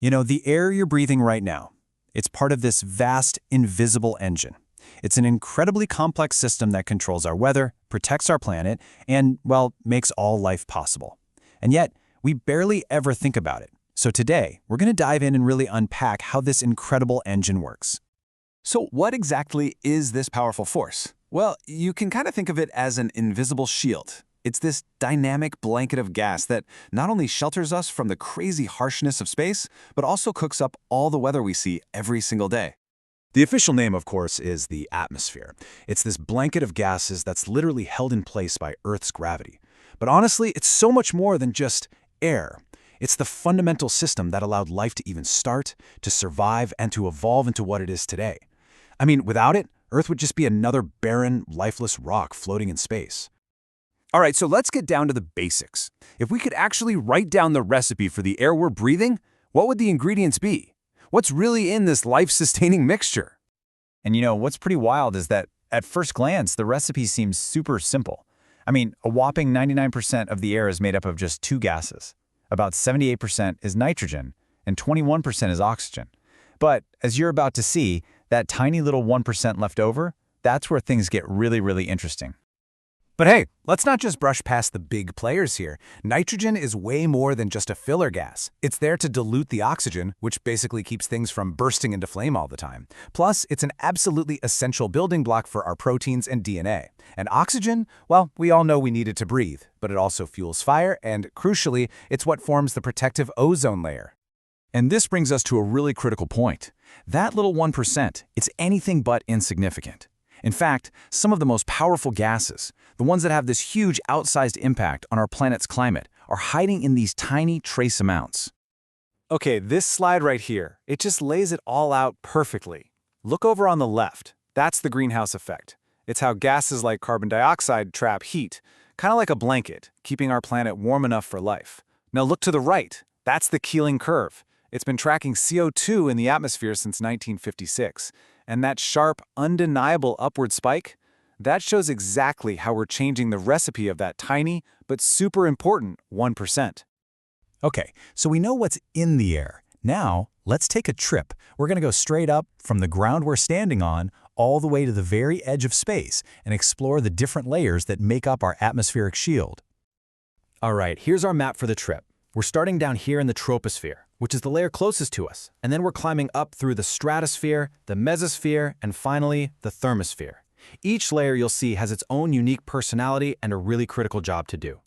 You know, the air you're breathing right now, it's part of this vast, invisible engine. It's an incredibly complex system that controls our weather, protects our planet, and, well, makes all life possible. And yet, we barely ever think about it. So today, we're going to dive in and really unpack how this incredible engine works. So what exactly is this powerful force? Well, you can kind of think of it as an invisible shield. It's this dynamic blanket of gas that not only shelters us from the crazy harshness of space, but also cooks up all the weather we see every single day. The official name, of course, is the atmosphere. It's this blanket of gases that's literally held in place by Earth's gravity. But honestly, it's so much more than just air. It's the fundamental system that allowed life to even start, to survive, and to evolve into what it is today. I mean, without it, Earth would just be another barren, lifeless rock floating in space. All right, so let's get down to the basics. If we could actually write down the recipe for the air we're breathing, what would the ingredients be? What's really in this life-sustaining mixture? And you know, what's pretty wild is that, at first glance, the recipe seems super simple. I mean, a whopping 99% of the air is made up of just two gases. About 78% is nitrogen, and 21% is oxygen. But, as you're about to see, that tiny little 1% left over, that's where things get really, really interesting. But hey, let's not just brush past the big players here. Nitrogen is way more than just a filler gas. It's there to dilute the oxygen, which basically keeps things from bursting into flame all the time. Plus, it's an absolutely essential building block for our proteins and DNA. And oxygen, well, we all know we need it to breathe, but it also fuels fire, and crucially, it's what forms the protective ozone layer. And this brings us to a really critical point. That little 1%, it's anything but insignificant. In fact, some of the most powerful gases, the ones that have this huge outsized impact on our planet's climate, are hiding in these tiny trace amounts. Okay, this slide right here, it just lays it all out perfectly. Look over on the left. That's the greenhouse effect. It's how gases like carbon dioxide trap heat, kind of like a blanket, keeping our planet warm enough for life. Now look to the right. That's the Keeling curve. It's been tracking CO2 in the atmosphere since 1956. And that sharp, undeniable upward spike, that shows exactly how we're changing the recipe of that tiny but super important 1%. Okay, so we know what's in the air. Now, let's take a trip. We're going to go straight up from the ground we're standing on all the way to the very edge of space and explore the different layers that make up our atmospheric shield. All right, here's our map for the trip. We're starting down here in the troposphere, which is the layer closest to us, and then we're climbing up through the stratosphere, the mesosphere, and finally, the thermosphere. Each layer you'll see has its own unique personality and a really critical job to do.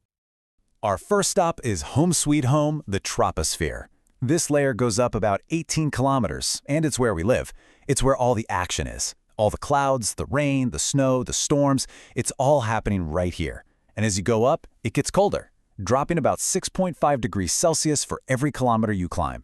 Our first stop is home sweet home, the troposphere. This layer goes up about 18 kilometers, and it's where we live. It's where all the action is. All the clouds, the rain, the snow, the storms, it's all happening right here. And as you go up, it gets colder, dropping about 6.5 degrees Celsius for every kilometer you climb.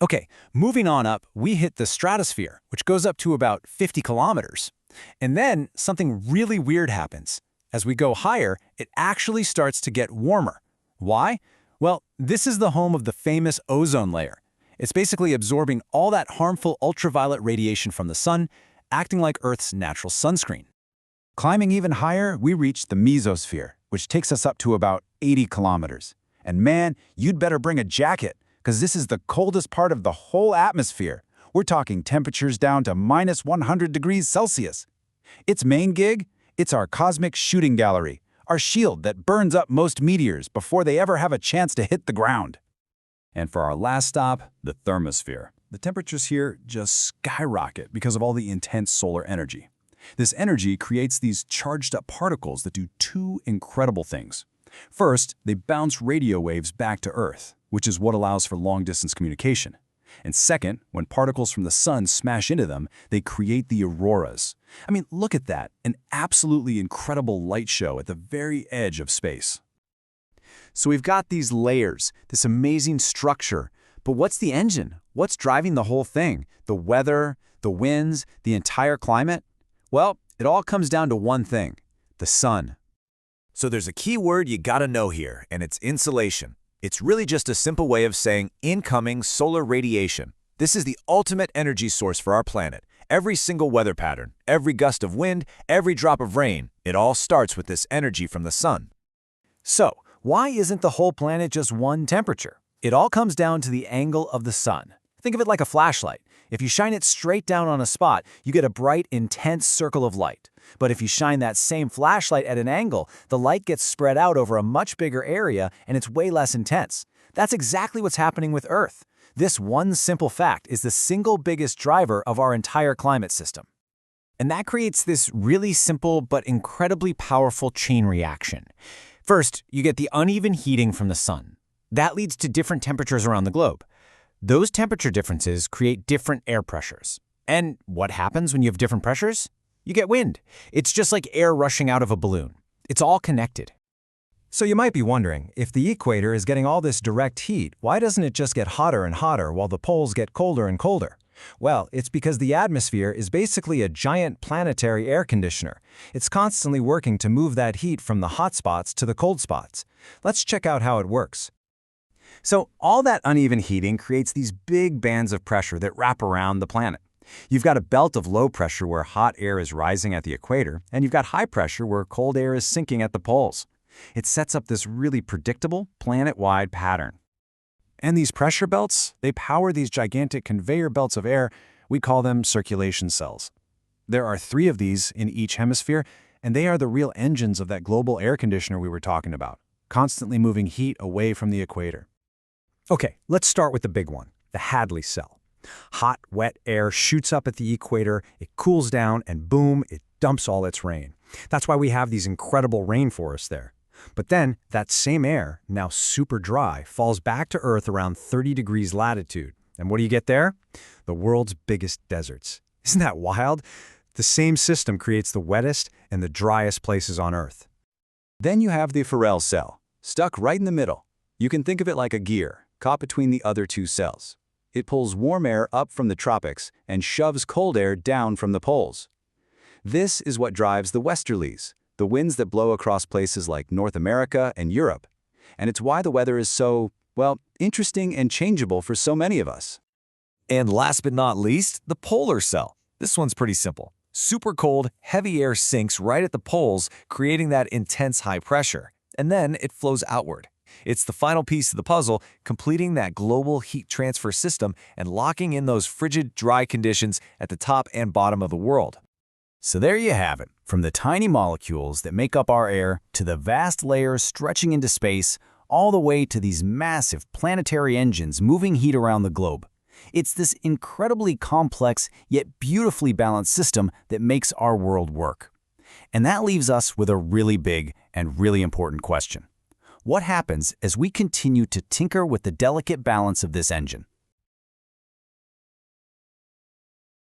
Okay, moving on up, we hit the stratosphere, which goes up to about 50 kilometers. And then something really weird happens. As we go higher, it actually starts to get warmer. Why? Well, this is the home of the famous ozone layer. It's basically absorbing all that harmful ultraviolet radiation from the sun, acting like Earth's natural sunscreen. Climbing even higher, we reach the mesosphere, which takes us up to about 80 kilometers. And man, you'd better bring a jacket, because this is the coldest part of the whole atmosphere. We're talking temperatures down to minus 100 degrees Celsius. Its main gig? It's our cosmic shooting gallery, our shield that burns up most meteors before they ever have a chance to hit the ground. And for our last stop, the thermosphere. The temperatures here just skyrocket because of all the intense solar energy. This energy creates these charged-up particles that do two incredible things. First, they bounce radio waves back to Earth, which is what allows for long-distance communication. And second, when particles from the sun smash into them, they create the auroras. I mean, look at that, an absolutely incredible light show at the very edge of space. So we've got these layers, this amazing structure, but what's the engine? What's driving the whole thing? The weather, the winds, the entire climate? Well, it all comes down to one thing, the sun. So there's a key word you gotta know here, and it's insolation. It's really just a simple way of saying incoming solar radiation. This is the ultimate energy source for our planet. Every single weather pattern, every gust of wind, every drop of rain, it all starts with this energy from the sun. So, why isn't the whole planet just one temperature? It all comes down to the angle of the sun. Think of it like a flashlight. If you shine it straight down on a spot, you get a bright, intense circle of light. But if you shine that same flashlight at an angle, the light gets spread out over a much bigger area and it's way less intense. That's exactly what's happening with Earth. This one simple fact is the single biggest driver of our entire climate system. And that creates this really simple but incredibly powerful chain reaction. First, you get the uneven heating from the sun. That leads to different temperatures around the globe. Those temperature differences create different air pressures. And what happens when you have different pressures? You get wind. It's just like air rushing out of a balloon. It's all connected. So you might be wondering, if the equator is getting all this direct heat, why doesn't it just get hotter and hotter while the poles get colder and colder? Well, it's because the atmosphere is basically a giant planetary air conditioner. It's constantly working to move that heat from the hot spots to the cold spots. Let's check out how it works. So all that uneven heating creates these big bands of pressure that wrap around the planet. You've got a belt of low pressure where hot air is rising at the equator, and you've got high pressure where cold air is sinking at the poles. It sets up this really predictable, planet-wide pattern. And these pressure belts, they power these gigantic conveyor belts of air. We call them circulation cells. There are 3 of these in each hemisphere, and they are the real engines of that global air conditioner we were talking about, constantly moving heat away from the equator. Okay, let's start with the big one, the Hadley cell. Hot, wet air shoots up at the equator, it cools down, and boom, it dumps all its rain. That's why we have these incredible rainforests there. But then, that same air, now super dry, falls back to Earth around 30 degrees latitude. And what do you get there? The world's biggest deserts. Isn't that wild? The same system creates the wettest and the driest places on Earth. Then you have the Ferrel cell, stuck right in the middle. You can think of it like a gear, caught between the other 2 cells. It pulls warm air up from the tropics and shoves cold air down from the poles. This is what drives the westerlies, the winds that blow across places like North America and Europe. And it's why the weather is so, well, interesting and changeable for so many of us. And last but not least, the polar cell. This one's pretty simple. Super cold, heavy air sinks right at the poles, creating that intense high pressure. And then it flows outward. It's the final piece of the puzzle, completing that global heat transfer system and locking in those frigid, dry conditions at the top and bottom of the world. So there you have it, from the tiny molecules that make up our air to the vast layers stretching into space, all the way to these massive planetary engines moving heat around the globe. It's this incredibly complex yet beautifully balanced system that makes our world work. And that leaves us with a really big and really important question. What happens as we continue to tinker with the delicate balance of this engine?